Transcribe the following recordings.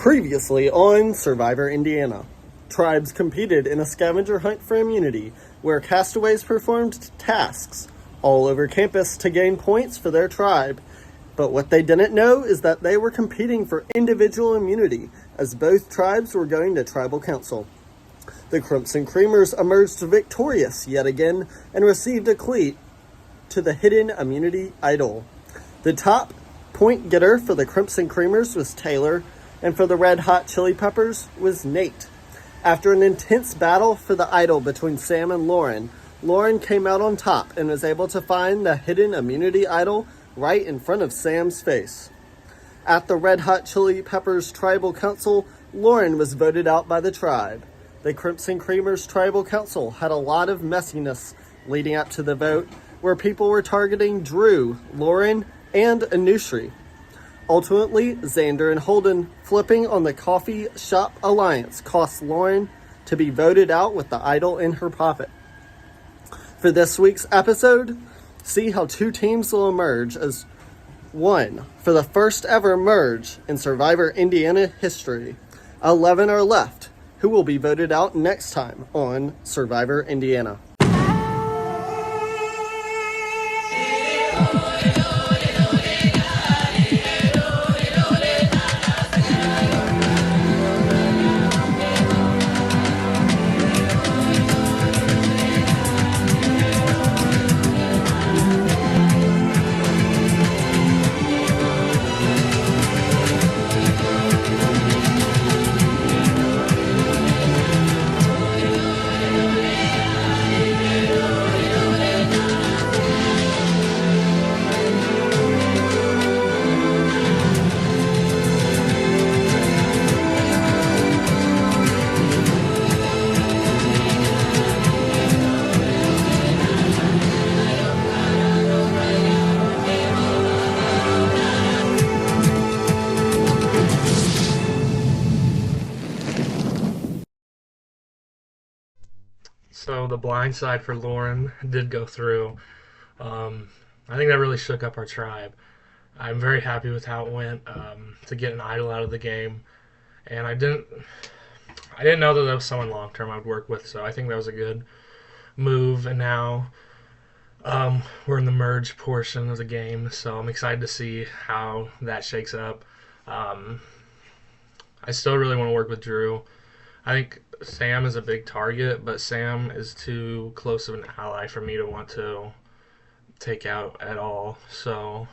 Previously on Survivor Indiana, tribes competed in a scavenger hunt for immunity where castaways performed tasks all over campus to gain points for their tribe. But what they didn't know is that they were competing for individual immunity as both tribes were going to tribal council. The Crimson Creamers emerged victorious yet again and received a cleat to the hidden immunity idol. The top point getter for the Crimson Creamers was Taylor, and for the Red Hot Chili Peppers was Nate. After an intense battle for the idol between Sam and Lauren, Lauren came out on top and was able to find the hidden immunity idol right in front of Sam's face. At the Red Hot Chili Peppers Tribal Council, Lauren was voted out by the tribe. The Crimson Creamers Tribal Council had a lot of messiness leading up to the vote, where people were targeting Drew, Lauren, and Anushri. Ultimately, Xander and Holden flipping on the coffee shop alliance cost Lauren to be voted out with the idol in her pocket. For this week's episode, see how two teams will emerge as one for the first ever merge in Survivor Indiana history. 11 are left, who will be voted out next time on Survivor Indiana. So the blind side for Lauren did go through. I think that really shook up our tribe. I'm very happy with how it went to get an idol out of the game, and I didn't know that was someone long term I would work with. So I think that was a good move. And now we're in the merge portion of the game, so I'm excited to see how that shakes up. I still really want to work with Drew. I think Sam is a big target, but Sam is too close of an ally for me to want to take out at all. So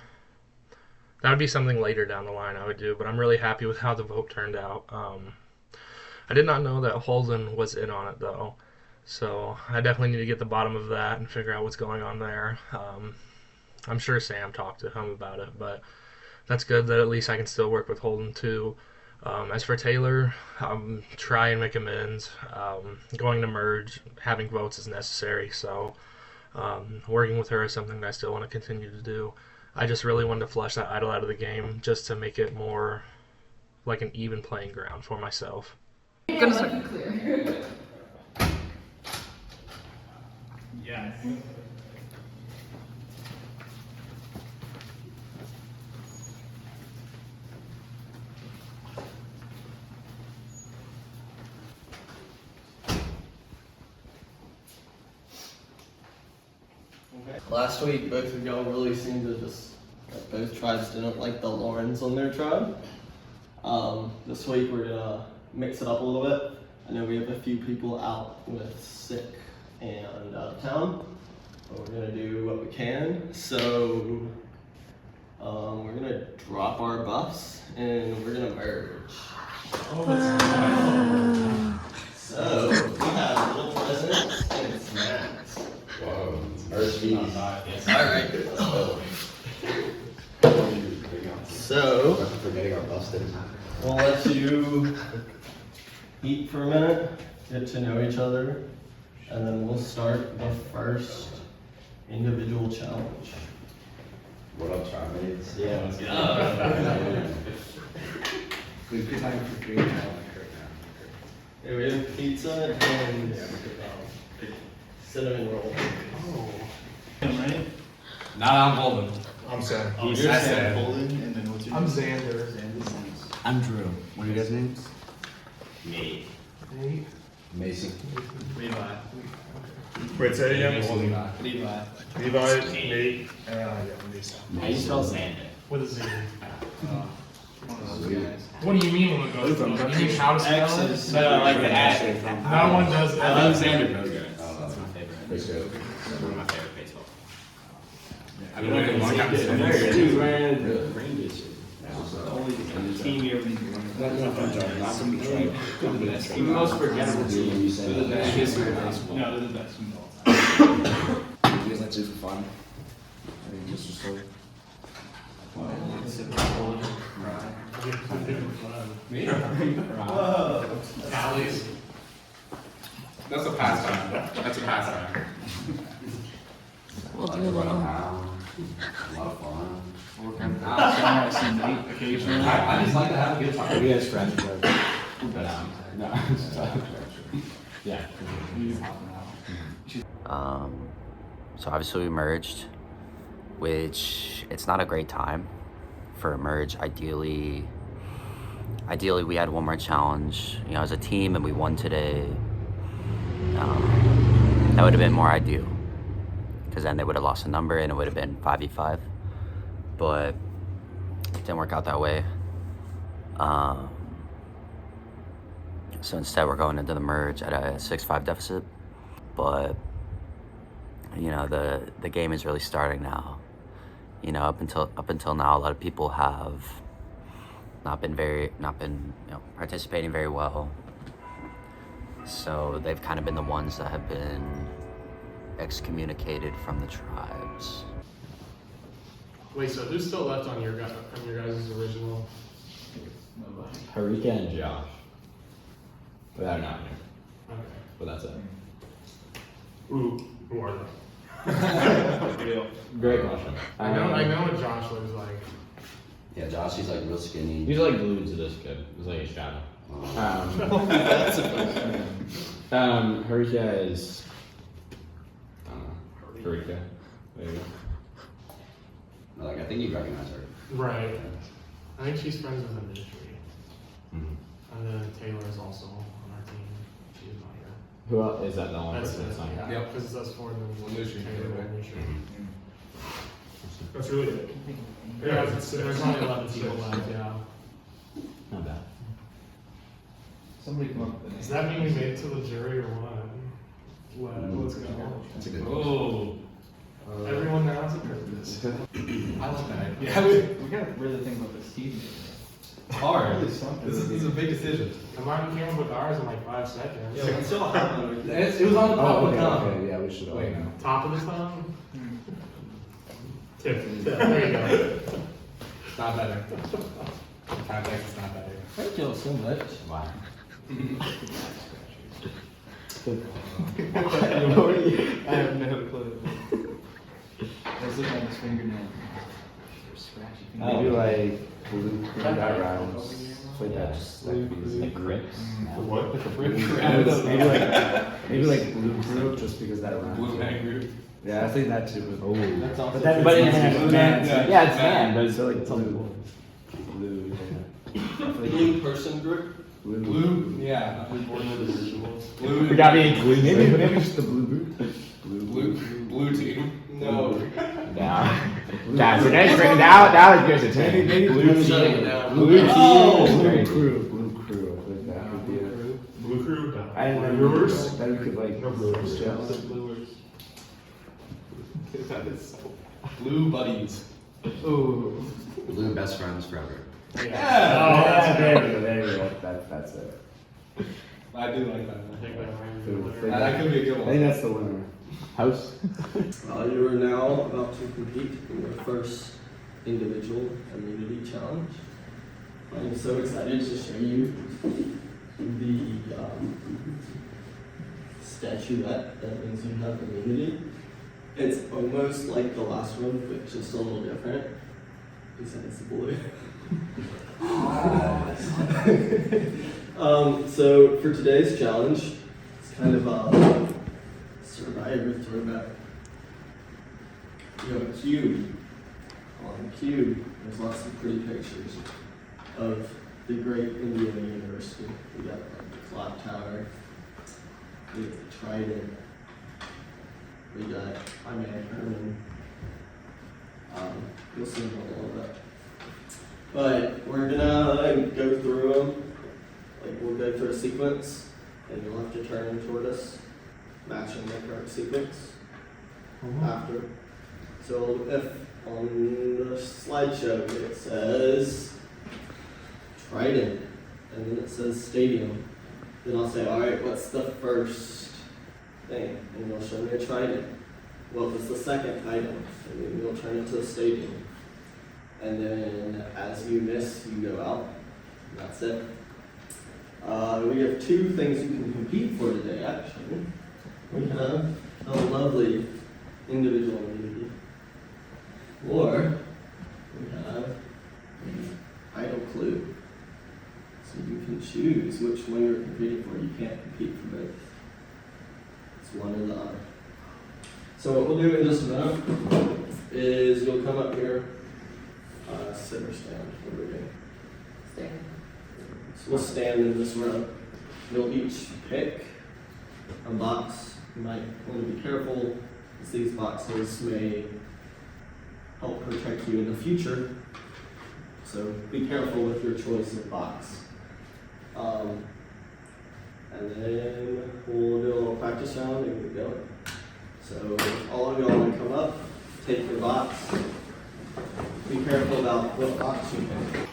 that would be something later down the line I would do, but I'm really happy with how the vote turned out. I did not know that Holden was in on it, though, so I definitely need to get the bottom of that and figure out what's going on there. I'm sure Sam talked to him about it, but that's good that at least I can still work with Holden, too. As for Taylor, try and make amends. Going to merge, having votes is necessary, so working with her is something that I still want to continue to do. I just really wanted to flush that idol out of the game just to make it more like an even playing ground for myself. Yes. Last week, both of y'all really seemed to both tribes didn't like the Laurens on their tribe. This week we're gonna mix it up a little bit. I know we have a few people out with sick and out of town, but we're gonna do what we can. So we're gonna drop our buffs and we're gonna merge. So we have little presents and snacks. Whoa, merge me. Alright. So Forgetting our buffs didn't matter. we'll let you eat for a minute, get to know each other, and then we'll start the first individual challenge. What up, Charmates? Yeah, let's go. We've been talking for 3 hours. Yeah, we have pizza and cinnamon roll. Right? Nah, I'm Holden. I'm Sam. He's You're Sam. Holden, and then what's your I'm name? Xander. Xander. I'm Drew. What are your guys' names? Me. Nate. Mason. Levi. Wait, say it again. Levi. Levi, Nate, and Mason. How you spell Xander? With a Z. One of those guys. What do you mean when it goes to? You mean how to spell it? X's. No, like the at. No one does that. Alexander Bogart. Oh, That's my favorite. Pretty good. One of my favorite baseball. I've been waiting a long time to say Dude, this. man. Rangers. The only team you ever need to win. The most forgettable team. They're the best history of baseball. No, they're the best team of all time. You guys like to do for fun? I mean, just for story. Tallies. That's a pastime. That's a pastime. A lot of fun. Occasionally. I just like to have a good time. You guys scratch each other. But, No. yeah. So obviously we merged, which it's not a great time for a merge. Ideally we had one more challenge, as a team, and we won today. That would have been more ideal, because then they would have lost a number and it would have been 5v5. But it didn't work out that way. So instead we're going into the merge at a 6-5 deficit. But the game is really starting now. Up until now, a lot of people have not been participating very well. So they've kind of been the ones that have been excommunicated from the tribes. Wait, so who's still left on your guys' original? Harika and Josh. Without an honor. Okay. But that's it. Who are they? Great question. I know what Josh looks like. Yeah, Josh, he's like real skinny. He's like glued to this kid. He's like a shadow. Harika is. I don't know. Harika. There you go. Like, I think you recognize her. Right. I think she's friends with Administry. Mm-hmm. And then Taylor is also on our team. She's not here. Who else is that? The only That's person it. that's not here? Yeah, because it's us four and then Administry, Taylor right? and Administry. That's really good. Yeah, there's only 11 people left, yeah. Not bad. Somebody come up with Does that mean we made it to the jury or what? Let's go. That's a good Oh. Everyone now has a purpose. I love that. Yeah, we gotta really think about this team. Hard. This is a big decision. And mine came up with ours in like 5 seconds. It was on the top of the tongue. Okay, yeah, we should. Wait, no. Top of the tongue? Tip. There you go. It's not better. Context is not better. Thank you so much. Wow. I have no clue. I was looking at his fingernail. They're scratchy. Maybe like blue backgrounds. Like that, just like these. Like grips. What? Maybe like blue group, just because that rhymes. Blue man group. Yeah, I think that too. Oh. That's also. But it's man. Yeah, it's man, but it's So like it's blue. Blue. Blue person group. blue. Yeah. Blue. We gotta be included. Maybe just the blue group. Blue team. No. Now, guys, you guys bring now it's good to take. Maybe Blue team. team. Blue team. Oh! Blue crew. Blue crew. I think that could be it. Blue crew. I didn't know Brewers? that we could like. No brewers. Blue buddies. Ooh. Blue best friends forever. Yeah, there we go. That's it. I do like that. That could be a good I think that's the winner. House. You are now about to compete in your first individual immunity challenge. I'm so excited to show you the statuette that means you have immunity. It's almost like the last one, but just a little different. Except it's blue. So for today's challenge, it's kind of a survivor throwback. You have a cube. On the cube, there's lots of pretty pictures of the great Indiana University. We got like, the clock tower. We got the trident. We got Herman. You'll see them a little bit. But we're gonna go through them. Like we'll go through a sequence, and you'll have to turn them toward us, matching the correct sequence after. So if on the slideshow it says Trident, and then it says Stadium, then I'll say, all right, what's the first thing? And you'll show me a Trident. What was the second item? And then you'll turn it to a Stadium. And then as you miss, you go out. That's it. We have two things you can compete for today, actually. We have a lovely individual immunity. Or we have idle clue. So you can choose which one you're competing for. You can't compete for both. It's one or the other. So what we'll do in just a minute is you'll come up here, sit or stand. What do we do? Stand. So we'll stand in this row. You'll each pick a box. You might want to be careful, as these boxes may help protect you in the future. So be careful with your choice of box. And then we'll do a little practice round and get going. So all of y'all want to come up, take your box. Be careful about what box you pick.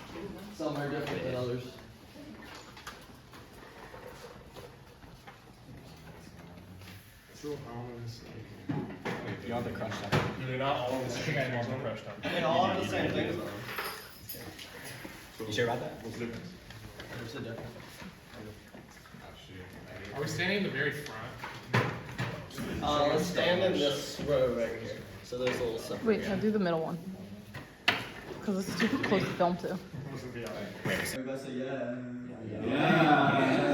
Some are different than others. It's real common. It's You want the crushed up? like, they're not all the same. I want the crushed up. They all have the same things though. You sure about that? What's the difference? There's a difference. Are we standing in the very front? Let's stand in this row right here. So there's a little separate. Wait, no, do the middle one. Because it's too close to film too. Everybody say yeah. Yeah.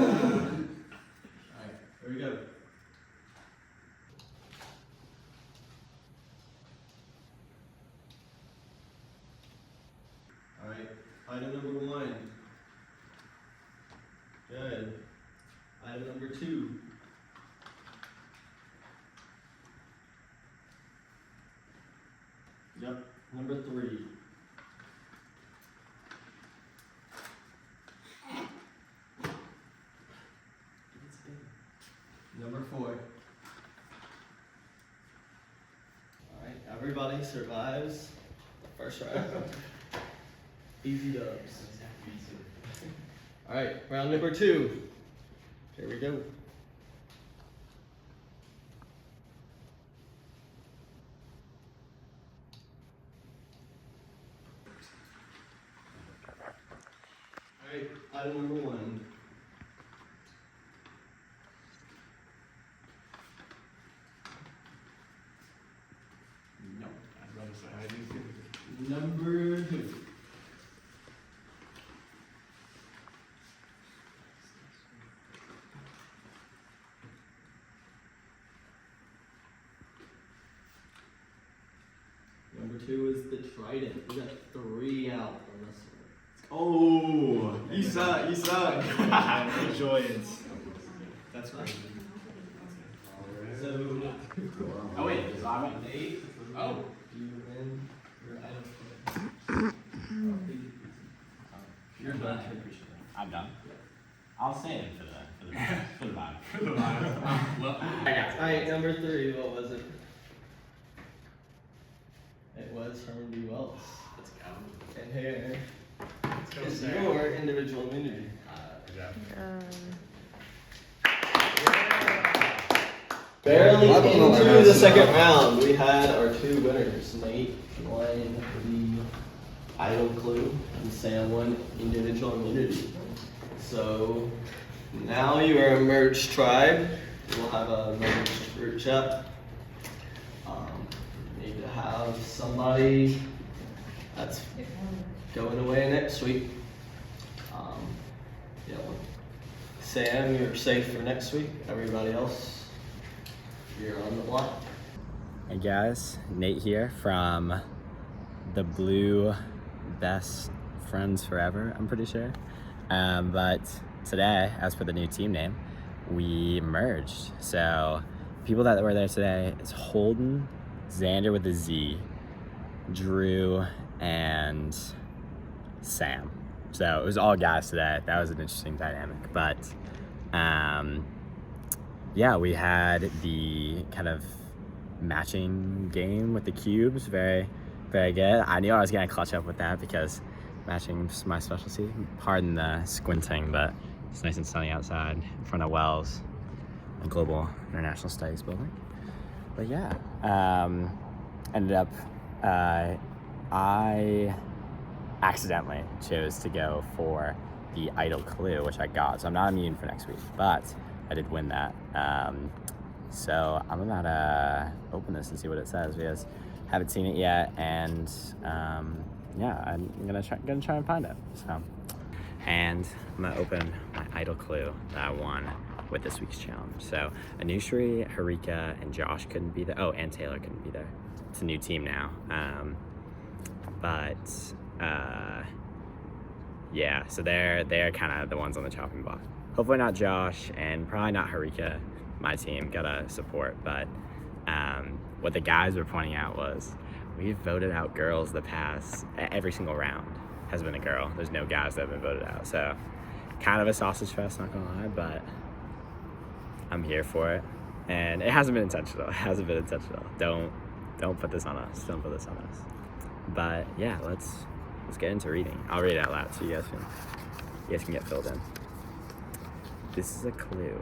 Alright, here we go. Alright, item number 1. Good. Item number 2. Yep, number 3. Number 4. Alright, everybody survives the first round. Easy dubs. Alright, round number 2. Here we go. Alright, item number 1. No. I'd rather say I do. Number 2. Number 2 is the trident. We got 3 out on this one. Oh, you suck, you suck. Enjoy it. That's crazy. So, Oh wait, is I went 8? Oh. you win your item. You're done. I'm done. I'll say it for the vibe. For the vibe. Well, I got it. Alright, number 3, what was it? It was Herman B. Wells. Let's go. And here Let's go, is Sam. your individual immunity. Barely into the second round, we had our 2 winners. Nate won the idle clue, and Sam won individual immunity. So now you are a merged tribe. We'll have a merged group chat. Need to have somebody that's going away next week. Yeah, well, Sam, you're safe for next week. Everybody else, you're on the block. Hey guys, Nate here from the Blue Best Friends Forever, I'm pretty sure. But today, as per the new team name, we merged. So people that were there today is Holden, Xander with a Z, Drew, and Sam. So it was all guys today. That was an interesting dynamic. But yeah, we had the kind of matching game with the cubes. Very, very good. I knew I was gonna clutch up with that because matching is my specialty. Pardon the squinting, but it's nice and sunny outside in front of Wells, a Global International Studies building. But yeah, ended up, I accidentally chose to go for the idle clue, which I got. So I'm not immune for next week, but I did win that. So I'm about to open this and see what it says because I haven't seen it yet, and yeah, I'm gonna try and find it. So, and I'm gonna open my idle clue that I won with this week's challenge. So Anushri, Harika, and Josh couldn't be there. Oh, and Taylor couldn't be there. It's a new team now. Yeah, so they're kind of the ones on the chopping block. Hopefully not Josh, and probably not Harika. My team gotta support, but what the guys were pointing out was we've voted out girls the past, every single round has been a girl. There's no guys that have been voted out, so kind of a sausage fest, not gonna lie, but I'm here for it. And it hasn't been intentional. Don't put this on us. Don't put this on us. But yeah, let's get into reading. I'll read it out loud so you guys can get filled in. This is a clue.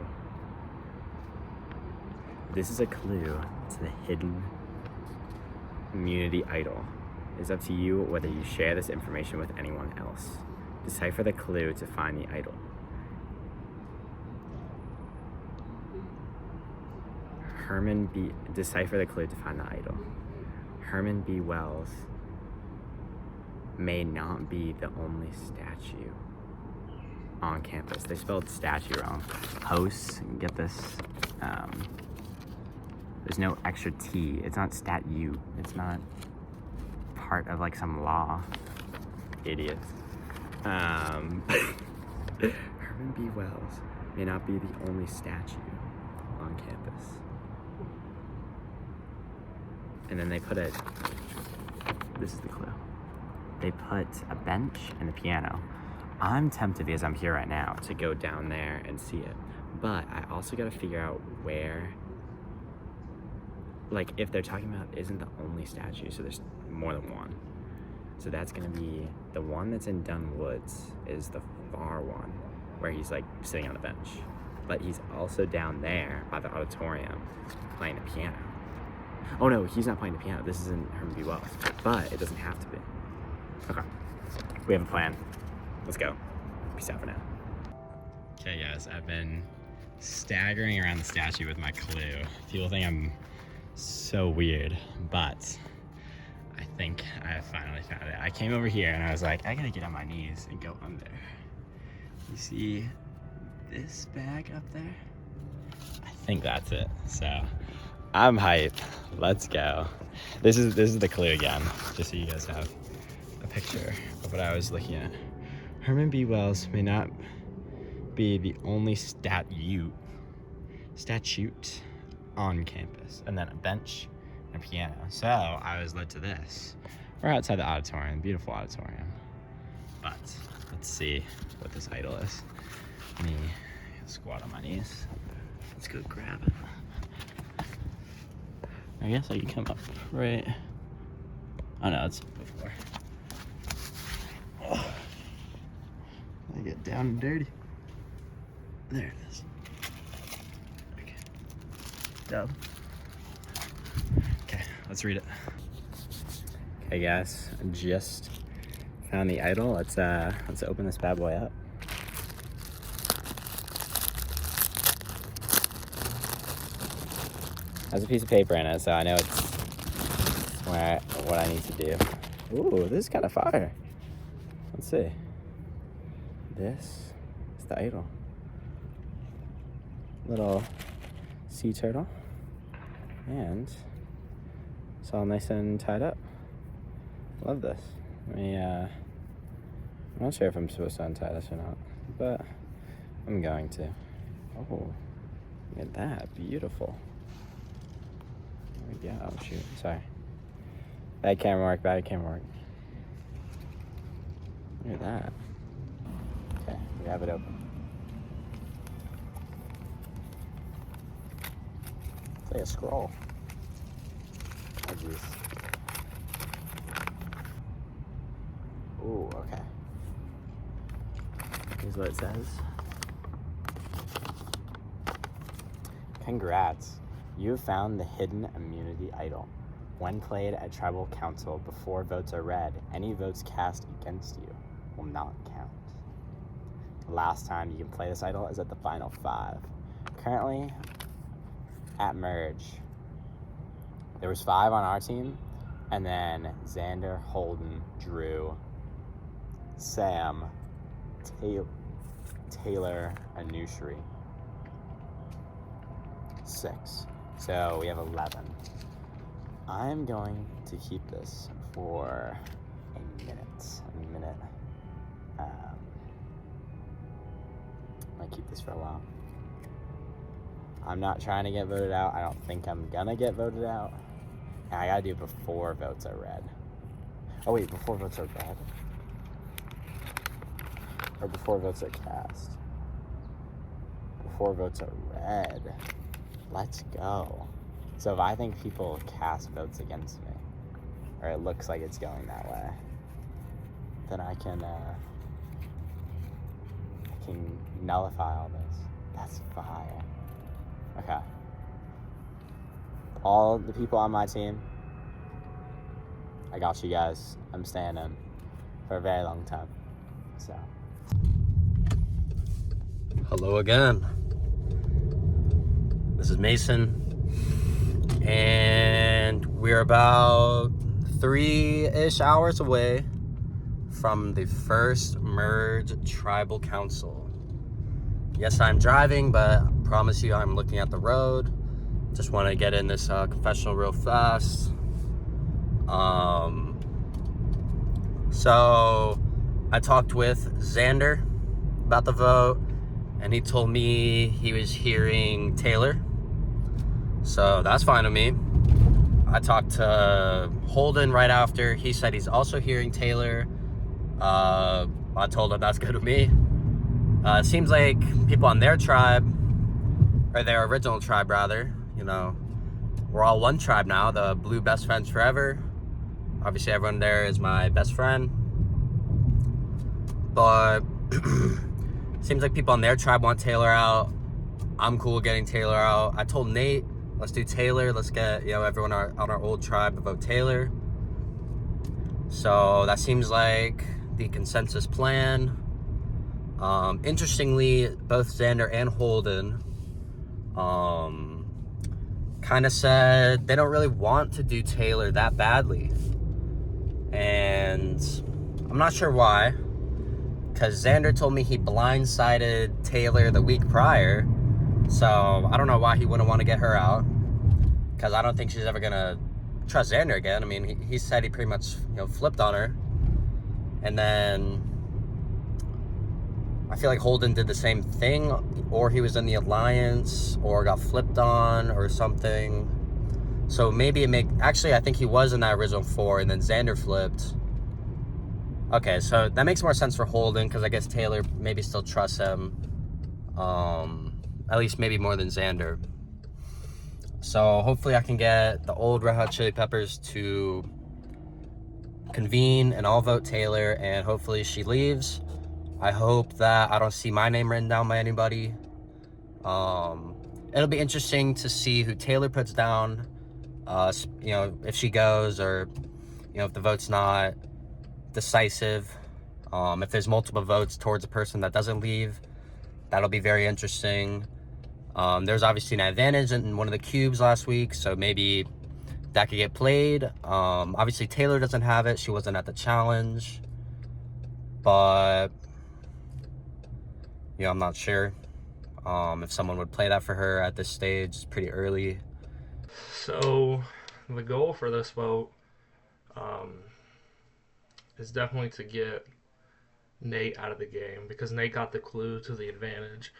This is a clue to the hidden immunity idol. It's up to you whether you share this information with anyone else. Decipher the clue to find the idol. Decipher the clue to find the idol. Herman B. Wells may not be the only statue on campus. They spelled statue wrong. Hosts, get this. There's no extra T. It's not stat-u. It's not part of like some law. Idiots. Herman B. Wells may not be the only statue on campus. And then they put it, this is the clue. They put a bench and a piano. I'm tempted because I'm here right now to go down there and see it. But I also gotta figure out where, like if they're talking about isn't the only statue, so there's more than one. So that's gonna be, the one that's in Dunn Woods is the far one where he's like sitting on a bench. But he's also down there by the auditorium playing the piano. Oh no, he's not playing the piano. This isn't Herman B. Wells, but it doesn't have to be. Okay, we have a plan. Let's go. Peace out for now. Okay guys, I've been staggering around the statue with my clue. People think I'm so weird, but I think I finally found it. I came over here and I was like, I gotta get on my knees and go under. You see this bag up there? I think that's it. So I'm hyped. Let's go. This is the clue again, just so you guys have a picture of what I was looking at. Herman B. Wells may not be the only statute on campus. And then a bench and a piano. So I was led to this. We're outside the auditorium, beautiful auditorium. But let's see what this idol is. Let me squat on my knees. Let's go grab it. I guess I can come up right. Oh no, it's before. Oh. I get down and dirty. There it is. Okay. Dub. Okay, let's read it. Okay guys, I just found the idol. Let's open this bad boy up. Has a piece of paper in it, so I know it's what I need to do. Ooh, this is kind of fire. Let's see. This is the idol. Little sea turtle. And it's all nice and tied up. Love this. Let me, I'm not sure if I'm supposed to untie this or not. but I'm going to. Oh, look at that. Beautiful. There we go. Oh, shoot. Sorry. Bad camera work, bad camera work. Look at that. Okay, we have it open. It's like a scroll. Oh, jeez. Ooh, okay. Here's what it says. Congrats. You have found the hidden immunity idol. When played at Tribal Council before votes are read, any votes cast against you will not count. The last time you can play this idol is at the final 5. Currently, at Merge, there was 5 on our team, and then Xander, Holden, Drew, Sam, Taylor, and Nushri. 6. So we have 11. I'm going to keep this for a minute. I'm gonna keep this for a while. I'm not trying to get voted out. I don't think I'm gonna get voted out. And I gotta do it before votes are read. Oh wait, before votes are read? Or before votes are cast? Before votes are read. Let's go. So if I think people cast votes against me, or it looks like it's going that way, then I can nullify all this. That's fire. Okay. All the people on my team, I got you guys. I'm staying in for a very long time. So. Hello again. This is Mason. And we're about 3-ish hours away from the first Merge Tribal Council. Yes, I'm driving, but I promise you I'm looking at the road. Just want to get in this confessional real fast. So I talked with Xander about the vote, and he told me he was hearing Taylor. So that's fine with me. I talked to Holden right after. He said he's also hearing Taylor. I told him that's good with me. It seems like people on their tribe, or their original tribe rather, you know, we're all one tribe now, the Blue Best Friends Forever. Obviously everyone there is my best friend. But seems like people on their tribe want Taylor out. I'm cool with getting Taylor out. I told Nate, let's do Taylor. Let's get, you know, everyone on our old tribe to vote Taylor. So that seems like the consensus plan. Interestingly, both Xander and Holden kind of said they don't really want to do Taylor that badly. And I'm not sure why, because Xander told me he blindsided Taylor the week prior. So I don't know why he wouldn't want to get her out, because I don't think she's ever gonna trust Xander again. I mean, he said he pretty much, you know, flipped on her. And then I feel like Holden did the same thing, or he was in the alliance, or got flipped on, or something. So maybe actually I think he was in that original 4, and then Xander flipped. Okay, so that makes more sense for Holden, because I guess Taylor maybe still trusts him. At least maybe more than Xander. So hopefully I can get the old Red Hot Chili Peppers to convene and I'll vote Taylor, and hopefully she leaves. I hope that I don't see my name written down by anybody. It'll be interesting to see who Taylor puts down, you know, if she goes, or, you know, if the vote's not decisive. If there's multiple votes towards a person that doesn't leave, that'll be very interesting. There's obviously an advantage in one of the cubes last week, so maybe that could get played. Obviously Taylor doesn't have it. She wasn't at the challenge. But, you know, I'm not sure if someone would play that for her at this stage. It's pretty early. So the goal for this vote is definitely to get Nate out of the game because Nate got the clue to the advantage.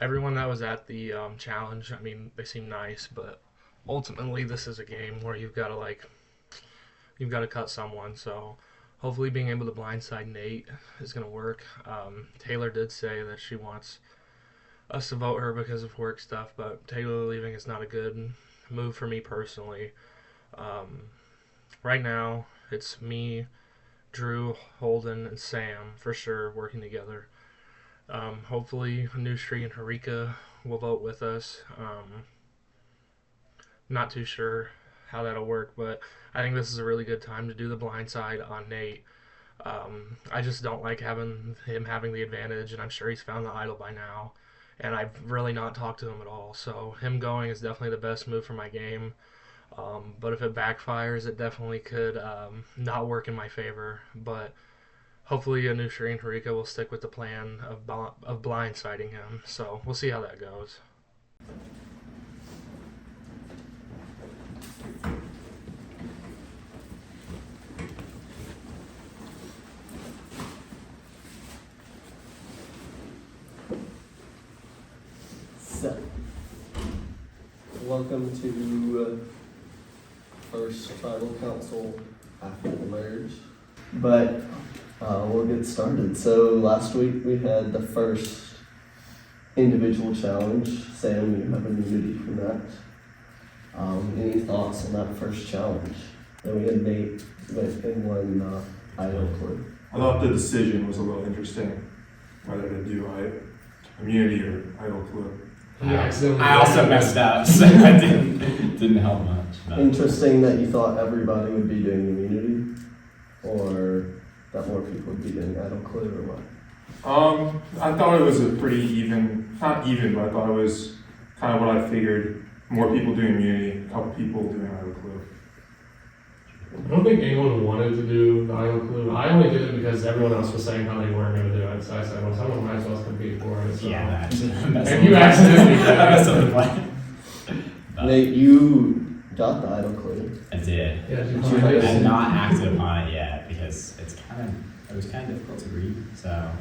Everyone that was at the challenge, I mean, they seem nice, but ultimately this is a game where you've got to cut someone. So hopefully being able to blindside Nate is going to work. Taylor did say that she wants us to vote her because of work stuff, but Taylor leaving is not a good move for me personally. Right now, it's me, Drew, Holden, and Sam for sure working together. Hopefully, Nusri and Harika will vote with us. Not too sure how that'll work, but I think this is a really good time to do the blindside on Nate. I just don't like him having the advantage, and I'm sure he's found the idol by now. And I've really not talked to him at all. So him going is definitely the best move for my game. But if it backfires, it definitely could not work in my favor. But hopefully Anushree and Harika will stick with the plan of blindsiding him. So we'll see how that goes. So, welcome to first tribal council after the merge. But we'll get started. So last week we had the first individual challenge. Sam, you have immunity from that. Any thoughts on that first challenge? Then we had Nate in one idol clue. I thought the decision was a little interesting, whether to do immunity or idol clue. I also messed up, so I didn't help much. But. Interesting that you thought everybody would be doing immunity, or that more people would be doing idol clue, or what? I thought it was a pretty not even, but I thought it was kind of what I figured. More people doing immunity, a couple people doing idol clue. I don't think anyone wanted to do the idol clue. I only did it because everyone else was saying how they weren't going to do it. So I said, well, someone might as well compete for it. So. Yeah, and you accidentally did that. Nate, you got the idol clue. I did. Yeah, I've not acted upon it yet because it was kind of difficult to read. So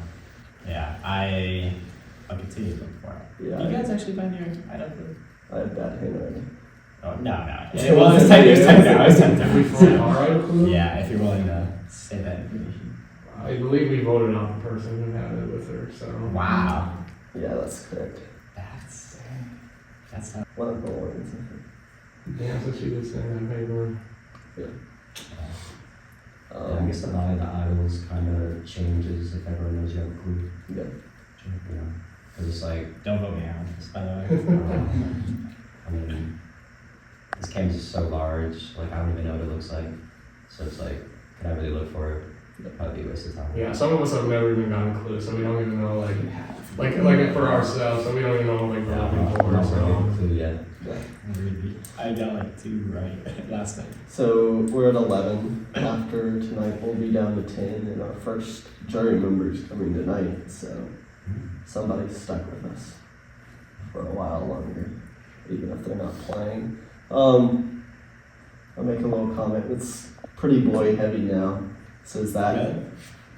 yeah, I'll continue to look for it. Yeah. You guys actually find your idol clue? I have bad handwriting. Oh, no. Yeah, well, it was 10 years ago. I was 10 years ago. Yeah, if you're willing to say that information. I believe we voted on the person who had it with her, so. Wow. Yeah, that's correct. That's not. One of the ones. Yeah, that's what she did say on paper. Yeah. I guess the lie of the idols kind of changes if everyone knows you have a clue. Yeah. You know, because it's like, Don't vote me out, by the way. I mean, this canvas is so large, like I don't even know what it looks like. So it's like, can I really look for it? It'd probably be a waste of time. Yeah, some of us have never even gotten a clue, so we don't even know, like for ourselves, so we don't even know, like, Yeah, what I'm we're not looking really for, a clue yet. I got like 2 right last time. So we're at 11. After tonight, we'll be down to 10, and our first jury member's coming tonight. So somebody's stuck with us for a while longer, even if they're not playing. I'll make a little comment. It's pretty boy heavy now. So is that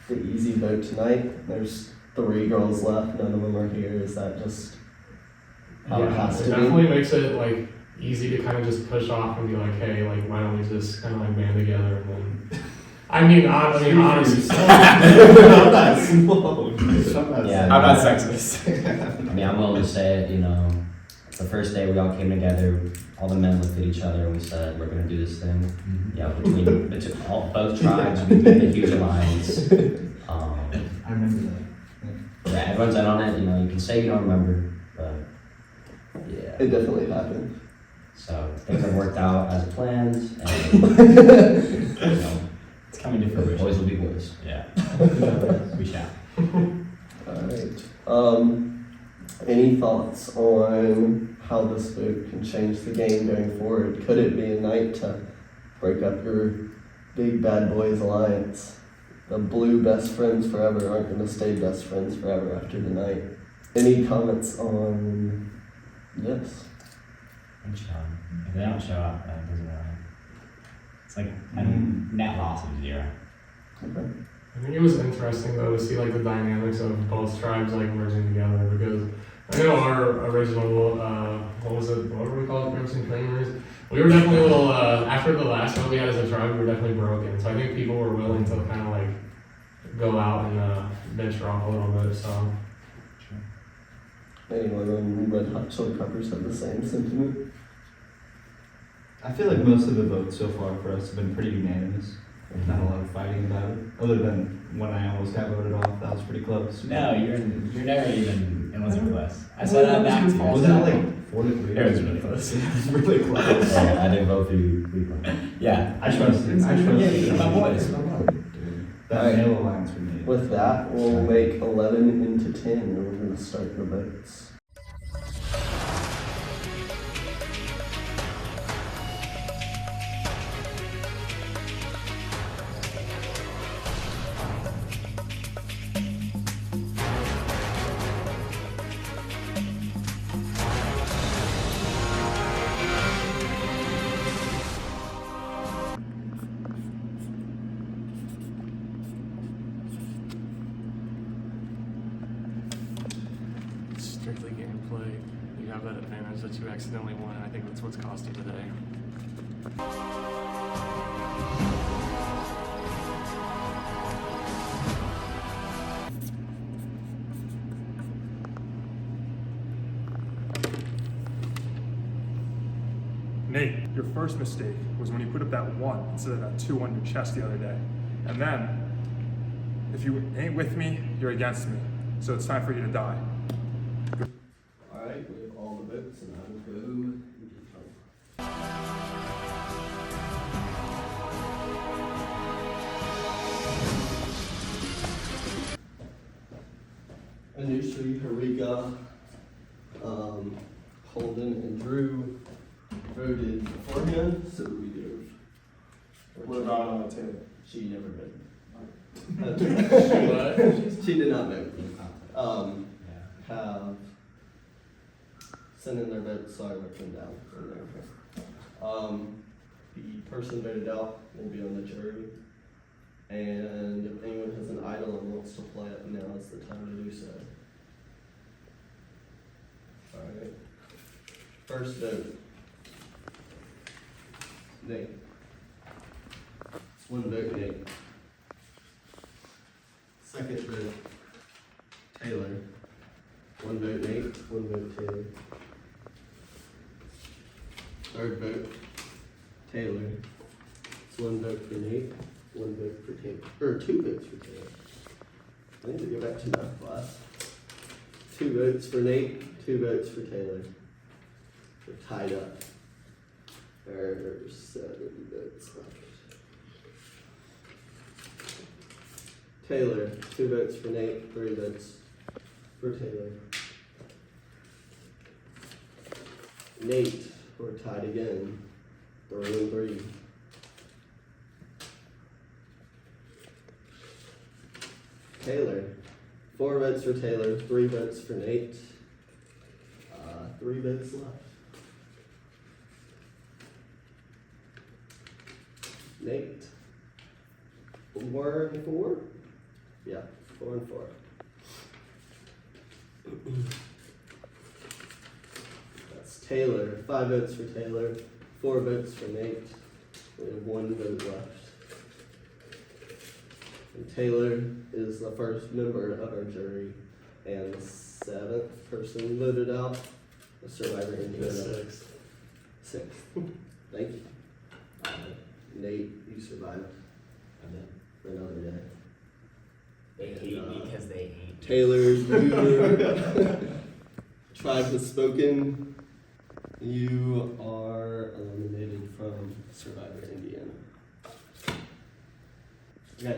the easy vote tonight? There's 3 girls left. None of them are here. Is that just how it has to be? Definitely makes it, like, easy to kind of just push off and be like, hey, like, why don't we just kind of like band together and then. I mean, honestly. I'm not slow. Yeah, I'm not sexist. I mean, I'm willing to say it, you know, the first day we all came together, all the men looked at each other and we said, we're going to do this thing. Mm-hmm. You know, between both tribes, we made a huge alliance. I remember that. Yeah, everyone's in on it, you know, you can say you don't remember, but yeah. It definitely happened. So things have worked out as planned, and you know, It's coming to fruition. boys will be boys. Yeah. We shall. Alright. Any thoughts on how this vote can change the game going forward? Could it be a night to break up your big bad boys alliance? The blue best friends forever aren't going to stay best friends forever after the night. Any comments on this? If they don't show up, then it doesn't matter. It's like a net loss of 0. I think it was interesting though to see like the dynamics of both tribes like merging together, because I know our original what were we called, Crimson Creamers? We were definitely a little after the last one we had as a tribe, we were definitely broken. So I think people were willing to kind of like go out and venture off a little bit. So Anyone on Red Hot Chili Peppers have the same sentiment? I feel like most of the votes so far for us have been pretty unanimous. There's not a lot of fighting about it, other than when I almost got voted off. That was pretty close. No, you're never even. It wasn't close. I said that back to you. Was that like 4-3? It was really close. It was really close. I didn't vote for you. Yeah, I trust you. Yeah, you're my boys. That male alliance we made. With that, we'll make 11 into 10, and we're going to start the votes. strictly gameplay, you have that advantage that you accidentally won, and I think that's what's cost you today. Nate, your first mistake was when you put up that 1 instead of that 2 on your chest the other day. And then, if you ain't with me, you're against me. So it's time for you to die. Alright, we have all the votes, and I will go into Anushree, Hariga, Holden, and Drew voted beforehand, so we do. What about Taylor? She never voted. She did not vote. Have sent in their votes, so I wrote them down in there. The person voted out will be on the jury. And if anyone has an idol and wants to play it, now is the time to do so. Alright. First vote. Nate. One vote, Nate. Second vote, Taylor. One vote, Nate. One vote, Taylor. Third vote, Taylor. It's one vote for Nate. One vote for Taylor. Or 2 votes for Taylor. I need to go back to math class. 2 votes for Nate. 2 votes for Taylor. We're tied up. There's 7 votes left. Taylor, 2 votes for Nate, 3 votes for Taylor. Nate, we're tied again, 3 and 3. Taylor, 4 votes for Taylor, 3 votes for Nate. 3 votes left. Nate, 4 and 4? Yeah, 4 and 4. That's Taylor, 5 votes for Taylor, 4 votes for Nate. We have 1 vote left. And Taylor is the first member of our jury, and the 7th person voted out, the survivor Indiana. 6th. 6th. Thank you. Nate, you survived another day. They hate me because they hate me. Taylor, you tribe has spoken. You are eliminated from Survivor Indiana. Okay,